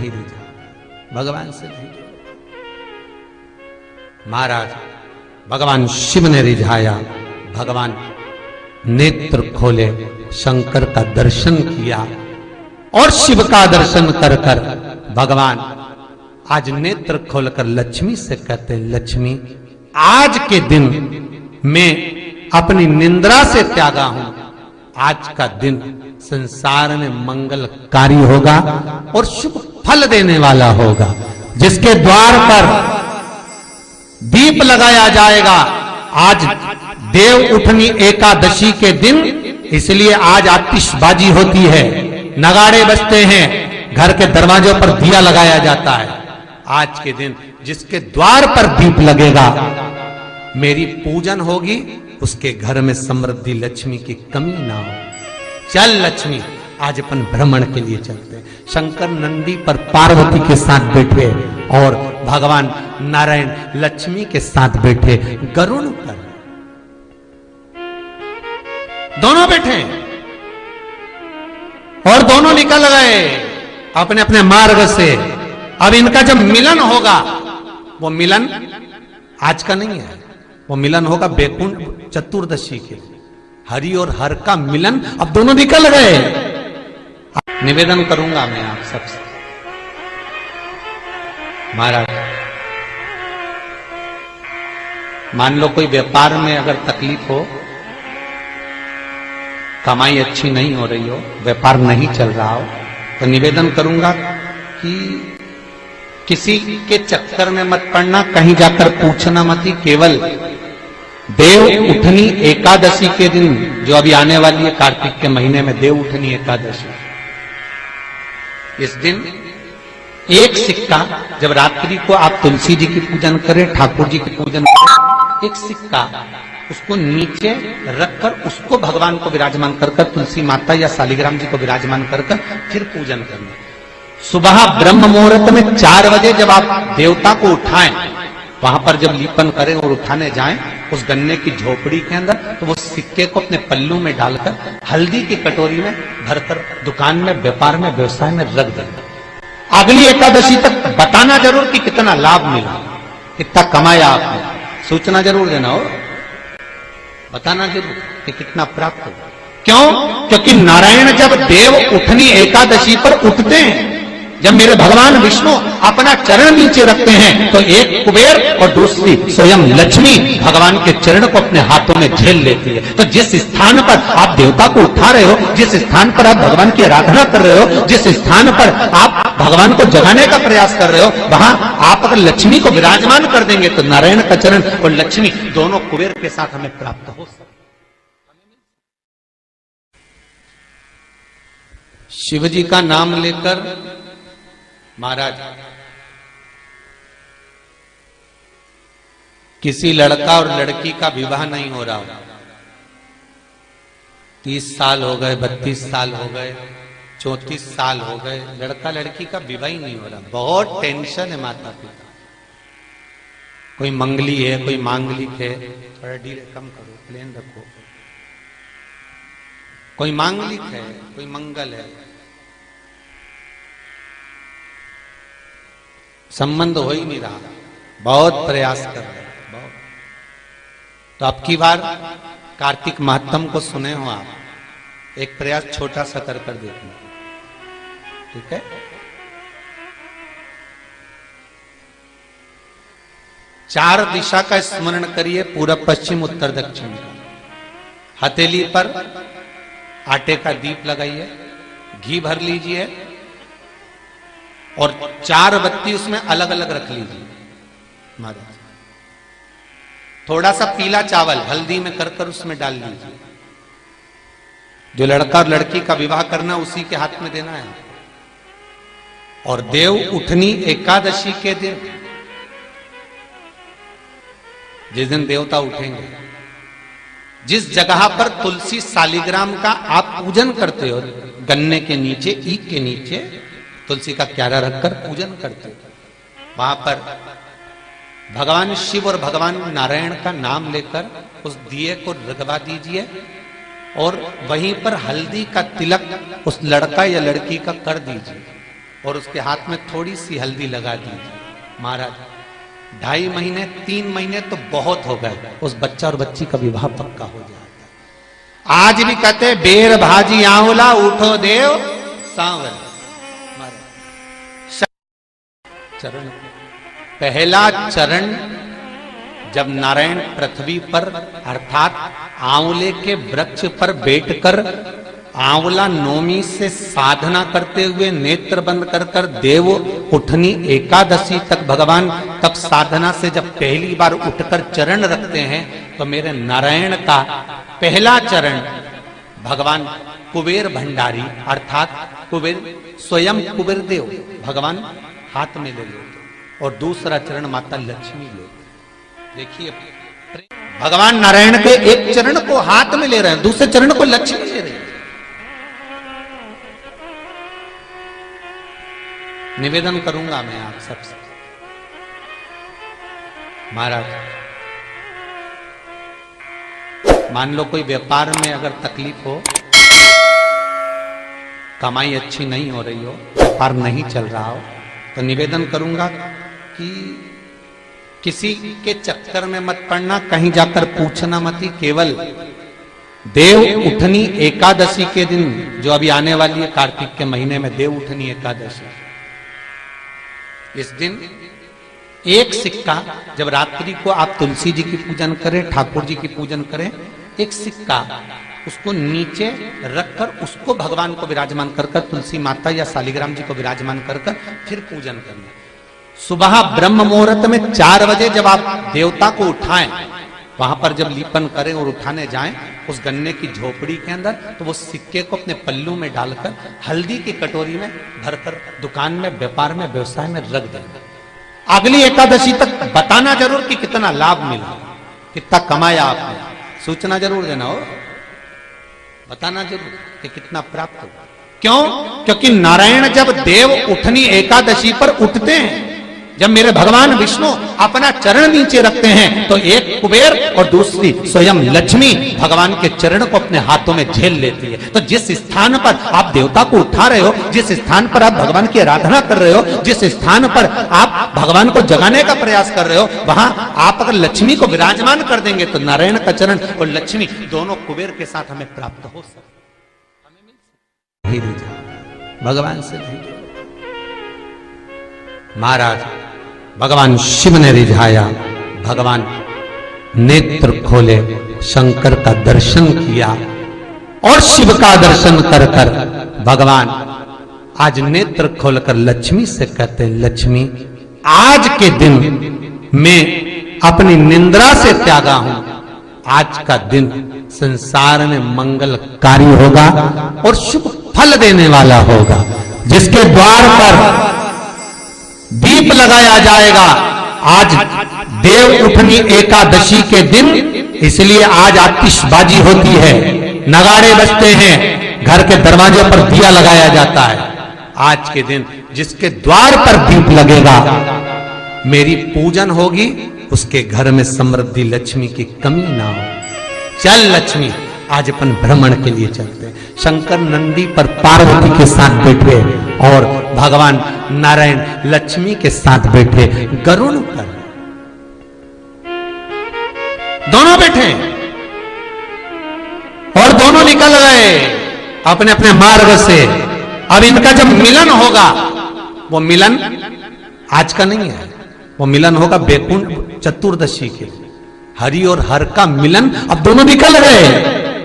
नहीं रिझा, भगवान से नहीं जुड़ा। महाराज भगवान शिव ने रिझाया, भगवान नेत्र खोले, शंकर का दर्शन किया और शिव का दर्शन कर कर भगवान आज नेत्र खोलकर लक्ष्मी से कहते हैं, लक्ष्मी आज के दिन मैं अपनी निंद्रा से त्यागा हूं, आज का दिन संसार में मंगलकारी होगा और शुभ फल देने वाला होगा, जिसके द्वार पर दीप लगाया जाएगा। आज देव उठनी एकादशी के दिन, इसलिए आज आतिशबाजी होती है, नगाड़े बजते हैं, घर के दरवाजों पर दिया लगाया जाता है। आज के दिन जिसके द्वार पर दीप लगेगा, मेरी पूजन होगी, उसके घर में समृद्धि लक्ष्मी की कमी ना हो। चल लक्ष्मी, आज अपन भ्रमण के लिए चलते हैं। शंकर नंदी पर पार्वती के साथ बैठे और भगवान नारायण लक्ष्मी के साथ बैठे गरुड़ पर, दोनों बैठे और दोनों निकल गए अपने अपने मार्ग से। अब इनका जब मिलन होगा, वो मिलन आज का नहीं है, वो मिलन होगा बैकुंठ चतुर्दशी के, हरि और हर का मिलन। अब दोनों निकल गए। निवेदन करूंगा मैं आप सबसे, महाराज मान लो कोई व्यापार में अगर तकलीफ हो, कमाई अच्छी नहीं हो रही हो, व्यापार नहीं चल रहा हो, तो निवेदन करूंगा कि किसी के चक्कर में मत पड़ना, कहीं जाकर पूछना मत ही। केवल देव उठनी एकादशी के दिन जो अभी आने वाली है, कार्तिक के महीने में देव उठनी एकादशी, इस दिन एक सिक्का, जब रात्रि को आप तुलसी जी की पूजन करें, ठाकुर जी की पूजन करें, एक सिक्का उसको नीचे रखकर उसको भगवान को विराजमान कर कर, तुलसी माता या शालिग्राम जी को विराजमान कर कर फिर पूजन करना। सुबह ब्रह्म मुहूर्त में 4 बजे जब आप देवता को उठाएं, वहां पर जब लीपन करें और उठाने जाएं, उस गन्ने की झोपड़ी के अंदर, तो वो सिक्के को अपने पल्लू में डालकर हल्दी की कटोरी में भरकर दुकान में, व्यापार में, व्यवसाय में रख दें। अगली एकादशी तक बताना जरूर कि कितना लाभ मिला, कितना कमाया आपने, सूचना जरूर देना हो, बताना जरूर कि कितना प्राप्त हो। क्यों? क्योंकि नारायण जब देव उठनी एकादशी पर उठते हैं, जब मेरे भगवान विष्णु अपना चरण नीचे रखते हैं, तो एक कुबेर और दूसरी स्वयं लक्ष्मी भगवान के चरण को अपने हाथों में झेल लेती है। तो जिस स्थान पर आप देवता को उठा रहे हो, जिस स्थान पर आप भगवान की आराधना कर रहे हो, जिस स्थान पर आप भगवान को जगाने का प्रयास कर रहे हो, वहां आप अगर लक्ष्मी को विराजमान कर देंगे, तो नारायण का चरण और लक्ष्मी दोनों कुबेर के साथ हमें प्राप्त हो सकते। शिव जी का नाम लेकर महाराज किसी लड़का और लड़की का विवाह नहीं हो रहा हो, 30 साल हो गए, 32 साल हो गए, 34 साल हो गए, लड़का लड़की का विवाह ही नहीं हो रहा। बहुत टेंशन है माता पिता। कोई मंगली है, कोई मांगलिक है, थोड़ा डीले कम करो, प्लेन रखो। कोई मांगलिक है, कोई मंगल है, संबंध हो ही नहीं रहा, बहुत प्रयास कर रहे हैं, बहुत। तो अब की बार कार्तिक महात्म को सुने हो आप, एक प्रयास छोटा सा कर देखना, ठीक है? चार दिशा का स्मरण करिए, पूरब पश्चिम उत्तर दक्षिण। हथेली पर आटे का दीप लगाइए, घी भर लीजिए और 4 बत्ती उसमें अलग अलग रख लीजिए। महाराज थोड़ा सा पीला चावल हल्दी में कर कर उसमें डाल लीजिए। जो लड़का और लड़की का विवाह करना उसी के हाथ में देना है। और देव उठनी एकादशी के दिन, जिस दिन देवता उठेंगे, जिस जगह पर तुलसी शालिग्राम का आप पूजन करते हो, गन्ने के नीचे, ईख के नीचे तुलसी का क्यारा रखकर पूजन करते हो, वहां पर भगवान शिव और भगवान नारायण का नाम लेकर उस दिए को रगवा दीजिए और वहीं पर हल्दी का तिलक उस लड़का या लड़की का कर दीजिए। और उसके हाथ में थोड़ी सी हल्दी लगा दीजिए। महाराज 2.5 महीने 3 महीने तो बहुत हो गए, उस बच्चा और बच्ची का विवाह पक्का हो जाता। आज भी कहते बेर भाजी आंवला उठो देव सांवला। चरण, पहला चरण जब नारायण पृथ्वी पर अर्थात आंवले के वृक्ष पर बैठकर आंवला नौमी से साधना करते हुए नेत्र बंद कर कर देव उठनी एकादशी तक भगवान तब साधना से जब पहली बार उठकर चरण रखते हैं तो मेरे नारायण का पहला चरण भगवान कुबेर भंडारी अर्थात कुबेर स्वयं कुबेर देव भगवान हाथ में ले लेते और दूसरा चरण माता लक्ष्मी लेते। देखिए भगवान नारायण के एक चरण को हाथ में ले रहे हैं, दूसरे चरण को लक्ष्मी ले रही है। निवेदन करूंगा मैं आप सबसे, महाराज मान लो कोई व्यापार में अगर तकलीफ हो, कमाई अच्छी नहीं हो रही हो, व्यापार नहीं चल रहा हो, तो निवेदन करूंगा कि किसी के चक्कर में मत पड़ना, कहीं जाकर पूछना मत ही। केवल देव उठनी एकादशी के दिन जो अभी आने वाली है कार्तिक के महीने में देव उठनी एकादशी, इस दिन एक सिक्का जब रात्रि को आप तुलसी जी की पूजन करें, ठाकुर जी की पूजन करें, एक सिक्का उसको नीचे रखकर उसको भगवान को विराजमान कर कर तुलसी माता या शालिग्राम जी को विराजमान कर कर फिर पूजन करना। सुबह ब्रह्म मुहूर्त में 4 बजे जब आप देवता को उठाएं, वहां पर जब लीपन करें और उठाने जाएं उस गन्ने की झोपड़ी के अंदर, तो वो सिक्के को अपने पल्लू में डालकर हल्दी की कटोरी में भरकर दुकान में व्यापार में व्यवसाय में रख देंगे। अगली एकादशी तक बताना जरूर कि कितना लाभ मिला, कितना कमाया आपने, सूचना जरूर देना हो, बताना जरूर कि कितना प्राप्त हो। क्यों? क्योंकि नारायण जब देव उठनी एकादशी पर उठते हैं, जब मेरे भगवान विष्णु अपना चरण नीचे रखते हैं, तो एक कुबेर और दूसरी स्वयं लक्ष्मी भगवान के चरण को अपने हाथों में झेल लेती है। तो जिस स्थान पर आप देवता को उठा रहे हो, जिस स्थान पर आप भगवान की आराधना कर रहे हो, जिस स्थान पर आप भगवान को जगाने का प्रयास कर रहे हो, वहां आप अगर लक्ष्मी को विराजमान कर देंगे तो नारायण का चरण और लक्ष्मी दोनों कुबेर के साथ हमें प्राप्त हो सकते, भगवान से नहीं। महाराज भगवान शिव ने रिझाया, भगवान नेत्र खोले, शंकर का दर्शन किया और शिव का दर्शन कर कर भगवान आज नेत्र खोलकर लक्ष्मी से कहते हैं, लक्ष्मी आज के दिन मैं अपनी निंद्रा से त्यागा हूं, आज का दिन संसार में मंगलकारी होगा और शुभ फल देने वाला होगा, जिसके द्वार पर दीप लगाया जाएगा। आज देव उठनी एकादशी के दिन, इसलिए आज आतिशबाजी होती है, नगाड़े बजते हैं, घर के दरवाजे पर दिया लगाया जाता है। आज के दिन जिसके द्वार पर दीप लगेगा, मेरी पूजन होगी, उसके घर में समृद्धि लक्ष्मी की कमी ना हो। चल लक्ष्मी आज अपन भ्रमण के लिए चलते हैं। शंकर नंदी पर पार्वती के साथ बैठे और भगवान नारायण लक्ष्मी के साथ बैठे गरुड़ पर, दोनों बैठे और दोनों निकल गए अपने अपने मार्ग से। अब इनका जब मिलन होगा, वो मिलन आज का नहीं है, वो मिलन होगा बैकुंठ चतुर्दशी के, हरि और हर का मिलन। अब दोनों निकल गए